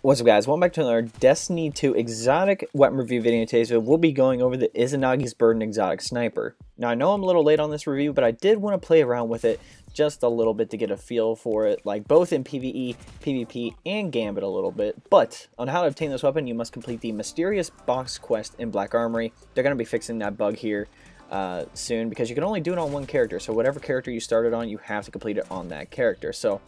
What's up, guys? Welcome back to another Destiny 2 exotic weapon review video. Today, so we'll be going over the Izanagi's Burden exotic sniper. Now, I know I'm a little late on this review, but I did want to play around with it just a little bit to get a feel for it, like both in PvE, PvP, and Gambit a little bit. But on how to obtain this weapon, you must complete the mysterious box quest in Black Armory. They're going to be fixing that bug here soon, because you can only do it on one character. So whatever character you started on, you have to complete it on that character. So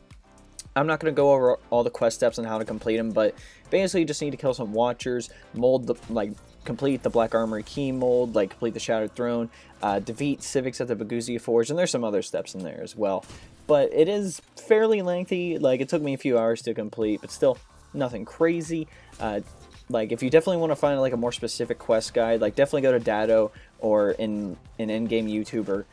I'm not going to go over all the quest steps on how to complete them, but basically you just need to kill some Watchers, mold the, complete the Black Armory key mold, complete the Shattered Throne, defeat Civics at the Baguzia Forge, and there's some other steps in there as well. But it is fairly lengthy. It took me a few hours to complete, but still nothing crazy. If you definitely want to find a more specific quest guide, definitely go to Dado or an in-game YouTuber.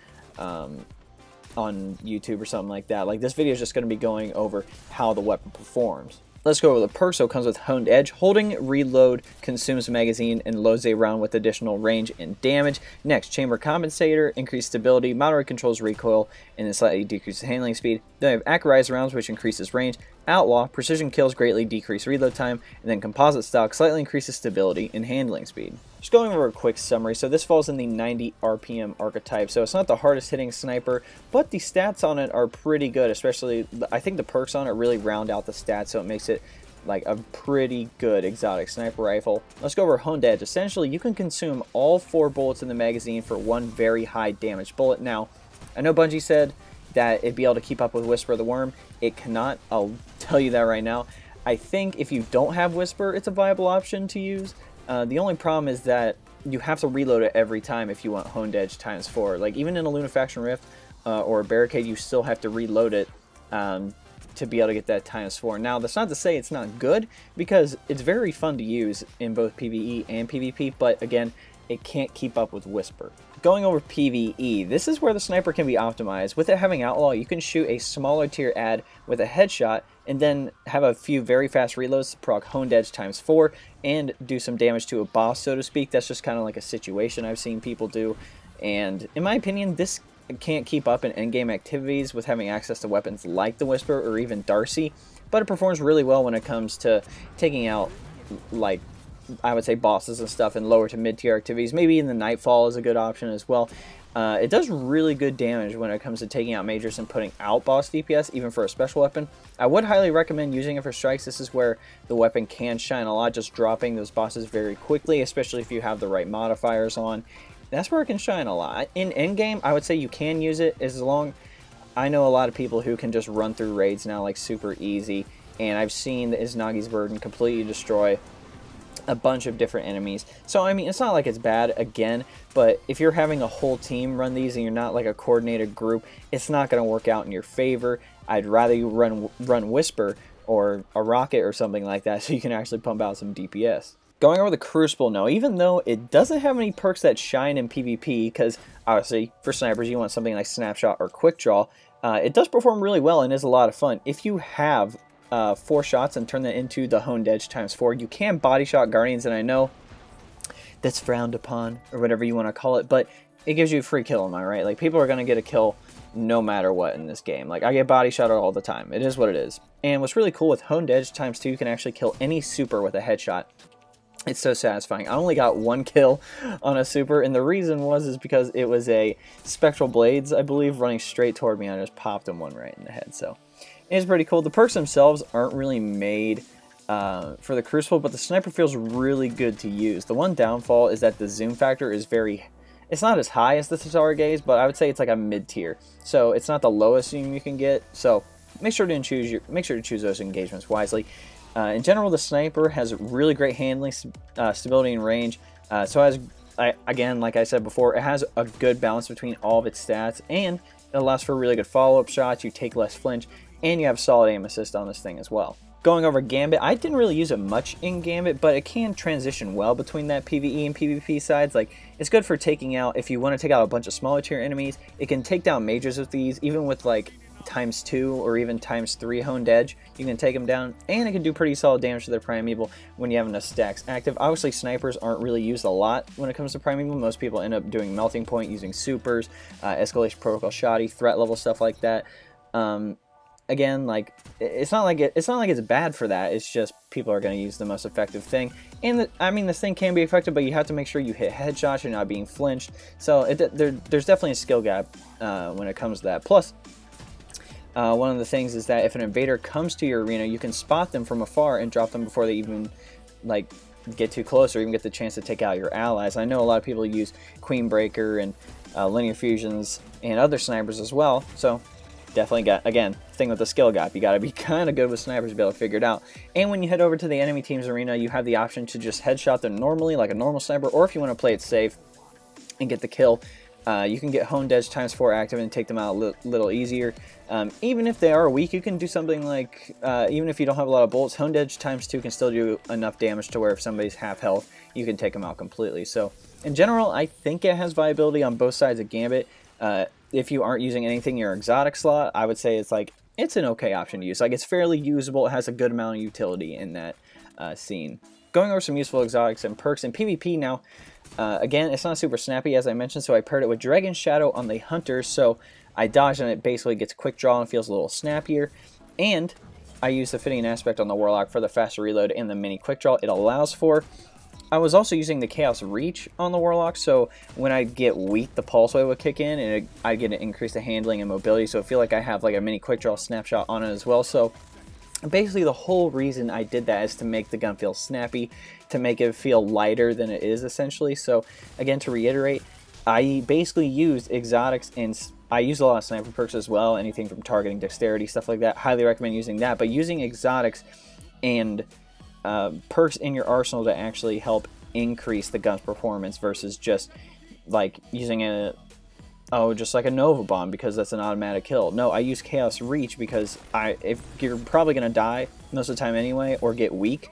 On YouTube or something like that. This video is just going to be going over how the weapon performs. Let's go over the perks. So it comes with Honed Edge. Holding reload consumes magazine and loads a round with additional range and damage. Next, Chamber Compensator, increased stability, moderate controls recoil, and then slightly decreases handling speed. Then we have Accurized Rounds, which increases range. Outlaw, precision kills greatly decrease reload time, and then Composite Stock slightly increases stability and handling speed. Just going over a quick summary, so this falls in the 90 RPM archetype, so it's not the hardest hitting sniper, but the stats on it are pretty good, especially I think the perks on it really round out the stats, so it makes it a pretty good exotic sniper rifle. Let's go over Honed Edge. Essentially, you can consume all 4 bullets in the magazine for one very high damage bullet. Now, I know Bungie said that it'd be able to keep up with Whisper the Worm. It cannot, I'll tell you that right now. I think if you don't have Whisper, it's a viable option to use. The only problem is that you have to reload it every time if you want Honed Edge ×4. Even in a Lunafaction Rift or a Barricade, you still have to reload it to be able to get that ×4. Now, that's not to say it's not good, because it's very fun to use in both PvE and PvP, but again, it can't keep up with Whisper. Going over PvE, this is where the sniper can be optimized. With it having Outlaw, you can shoot a smaller tier ad with a headshot and then have a few very fast reloads to proc Honed Edge ×4 and do some damage to a boss, so to speak. That's just kind of like a situation I've seen people do, and in my opinion, this can't keep up in endgame activities with having access to weapons like the Whisper or even Darcy, but it performs really well when it comes to taking out, I would say, bosses and stuff in lower to mid-tier activities. Maybe in the Nightfall is a good option as well. It does really good damage when it comes to taking out majors and putting out boss DPS, even for a special weapon. I would highly recommend using it for strikes. This is where the weapon can shine a lot, just dropping those bosses very quickly, especially if you have the right modifiers on. That's where it can shine a lot. In endgame, I would say you can use it as long... I know a lot of people who can just run through raids now super easy, and I've seen the Izanagi's Burden completely destroy a bunch of different enemies. So I mean, it's not like it's bad again, but if you're having a whole team run these and you're not a coordinated group, it's not going to work out in your favor. I'd rather you run Whisper or a Rocket or something like that, so you can actually pump out some DPS. Going over the Crucible now, even though it doesn't have any perks that shine in PvP, because obviously for snipers you want something like Snapshot or Quick Draw, it does perform really well and is a lot of fun. If you have 4 shots and turn that into the Honed Edge ×4, you can body shot Guardians, and I know that's frowned upon or whatever you want to call it, but it gives you a free kill, am I right? People are going to get a kill no matter what in this game. I get body shot all the time. It is what it is. And what's really cool with Honed Edge ×2, you can actually kill any super with a headshot. It's so satisfying. I only got 1 kill on a super, and the reason is because it was a Spectral Blades, I believe, running straight toward me, and I just popped him one right in the head. So it's pretty cool. The perks themselves aren't really made for the Crucible, but the sniper feels really good to use. The one downfall is that the zoom factor is it's not as high as the Tatara Gaze, but I would say it's a mid-tier. So it's not the lowest zoom you can get. So make sure to choose those engagements wisely. In general, the sniper has really great handling, stability, and range. Again, like I said before, it has a good balance between all of its stats, and it allows for really good follow-up shots. You take less flinch, and you have solid aim assist on this thing as well. Going over Gambit, I didn't really use it much in Gambit, but it can transition well between that PvE and PvP sides. It's good for taking out, if you want to take out a bunch of smaller tier enemies, it can take down majors with these, even with ×2 or even ×3 Honed Edge. You can take them down, and it can do pretty solid damage to their Primeval when you have enough stacks active. Obviously, snipers aren't really used a lot when it comes to Primeval. Most people end up doing Melting Point, using supers, Escalation Protocol Shoddy, threat level, stuff like that. again, like it's not like it's bad for that. It's just people are going to use the most effective thing. And I mean, this thing can be effective, but you have to make sure you hit headshots. You're not being flinched. So there's definitely a skill gap when it comes to that. Plus, one of the things is that if an invader comes to your arena, you can spot them from afar and drop them before they even like get too close or even get the chance to take out your allies. I know a lot of people use Queen Breaker and linear fusions and other snipers as well. So definitely got, again, thing with the skill gap. You got to be kind of good with snipers to be able to figure it out. And when you head over to the enemy team's arena, you have the option to just headshot them normally like a normal sniper, or if you want to play it safe and get the kill, you can get Honed Edge ×4 active and take them out a little easier. Even if they are weak, you can do something like, even if you don't have a lot of bullets, Honed Edge ×2 can still do enough damage to where if somebody's half health, you can take them out completely. So in general, I think it has viability on both sides of Gambit. If you aren't using anything in your exotic slot, I would say it's an okay option to use. Like, it's fairly usable. It has a good amount of utility in that scene. Going over some useful exotics and perks in PvP now. Again, it's not super snappy, as I mentioned, so I paired it with Dragon Shadow on the Hunter, so I dodge and it basically gets quick draw and feels a little snappier. And I use the Fitting Aspect on the Warlock for the faster reload and the mini quick draw it allows for. I was also using the Chaos Reach on the Warlock, so when I get weak, the Pulse Wave would kick in, and I get to increase the handling and mobility, so I feel like I have like a mini quick draw snapshot on it as well. So basically the whole reason I did that is to make the gun feel snappy, to make it feel lighter than it is essentially. So again, to reiterate, I basically used exotics and I use a lot of sniper perks as well, anything from targeting, dexterity, stuff like that. Highly recommend using that, but using exotics and perks in your arsenal to actually help increase the gun's performance versus just like using just like a Nova Bomb because that's an automatic kill. No, I use Chaos Reach because if you're probably gonna die most of the time anyway, or get weak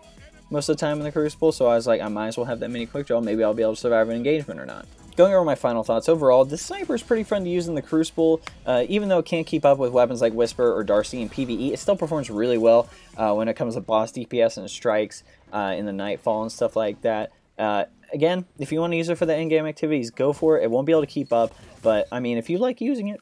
most of the time in the Crucible, so I was like, I might as well have that mini quick draw. Maybe I'll be able to survive an engagement or not. Going over my final thoughts, overall, this sniper is pretty fun to use in the Crucible. Even though it can't keep up with weapons like Whisper or Darcy in PvE, it still performs really well when it comes to boss DPS and strikes in the Nightfall and stuff like that. Again, if you want to use it for the in-game activities, go for it. It won't be able to keep up, but I mean, if you like using it,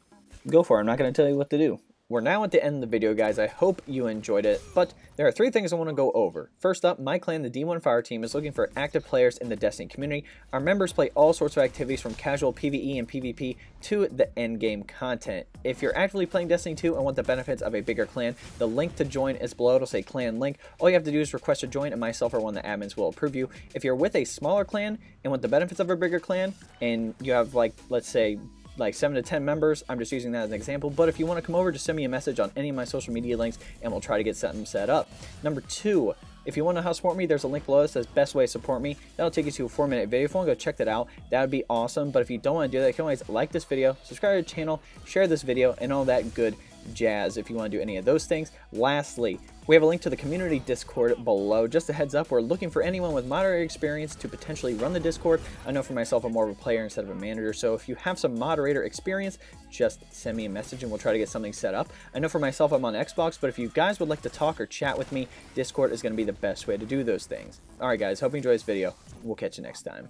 go for it. I'm not going to tell you what to do. We're now at the end of the video, guys. I hope you enjoyed it, but there are 3 things I want to go over. First up, my clan, the D1 Fire Team, is looking for active players in the Destiny community. Our members play all sorts of activities from casual PvE and PvP to the endgame content. If you're actively playing Destiny 2 and want the benefits of a bigger clan, the link to join is below. It'll say clan link. All you have to do is request to join, and myself or one of the admins will approve you. If you're with a smaller clan and want the benefits of a bigger clan, and you have, like, let's say, like 7 to 10 members, I'm just using that as an example, but if you want to come over, just send me a message on any of my social media links and we'll try to get something set up. Number 2, if you want to know how to support me, there's a link below that says best way to support me. That'll take you to a 4-minute video. If you want to go check that out, that would be awesome. But if you don't want to do that, you can always like this video, subscribe to the channel, share this video, and all that good jazz if you want to do any of those things. Lastly, we have a link to the community Discord below. Just a heads up, we're looking for anyone with moderator experience to potentially run the Discord. I know for myself, I'm more of a player instead of a manager, so if you have some moderator experience, just send me a message and we'll try to get something set up. I know for myself, I'm on Xbox, but if you guys would like to talk or chat with me, Discord is going to be the best way to do those things. Alright guys, hope you enjoyed this video. We'll catch you next time.